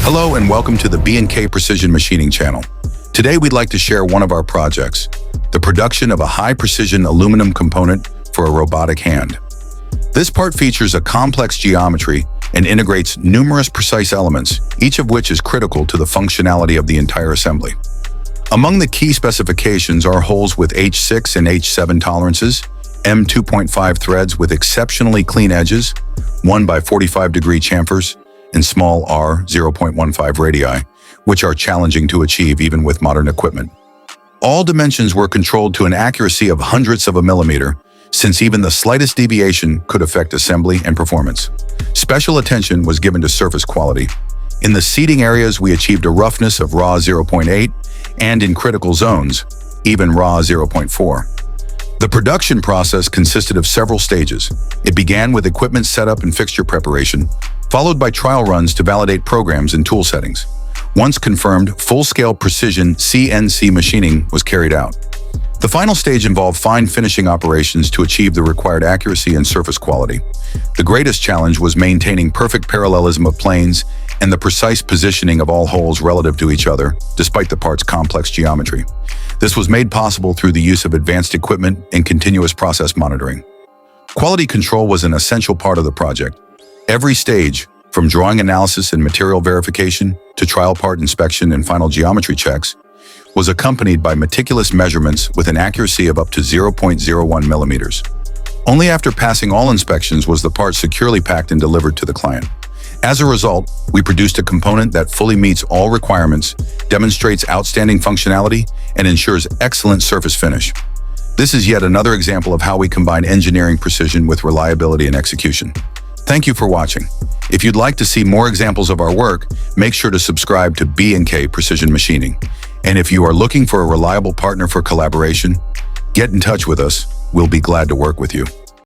Hello and welcome to the B&K Precision Machining channel. Today we'd like to share one of our projects, the production of a high-precision aluminum component for a robotic hand. This part features a complex geometry and integrates numerous precise elements, each of which is critical to the functionality of the entire assembly. Among the key specifications are holes with H6 and H7 tolerances, M2.5 threads with exceptionally clean edges, 1 by 45-degree chamfers, and small r 0.15 radii, which are challenging to achieve even with modern equipment. All dimensions were controlled to an accuracy of hundredths of a millimeter, since even the slightest deviation could affect assembly and performance. Special attention was given to surface quality. In the seating areas, we achieved a roughness of raw 0.8, and in critical zones, even raw 0.4. The production process consisted of several stages. It began with equipment setup and fixture preparation, followed by trial runs to validate programs and tool settings. Once confirmed, full-scale precision CNC machining was carried out. The final stage involved fine finishing operations to achieve the required accuracy and surface quality. The greatest challenge was maintaining perfect parallelism of planes and the precise positioning of all holes relative to each other, despite the part's complex geometry. This was made possible through the use of advanced equipment and continuous process monitoring. Quality control was an essential part of the project. Every stage, from drawing analysis and material verification to trial part inspection and final geometry checks, was accompanied by meticulous measurements with an accuracy of up to 0.01 millimeters. Only after passing all inspections was the part securely packed and delivered to the client. As a result, we produced a component that fully meets all requirements, demonstrates outstanding functionality, and ensures excellent surface finish. This is yet another example of how we combine engineering precision with reliability and execution. Thank you for watching. If you'd like to see more examples of our work, make sure to subscribe to B&K Precision Machining. And if you are looking for a reliable partner for collaboration, get in touch with us. We'll be glad to work with you.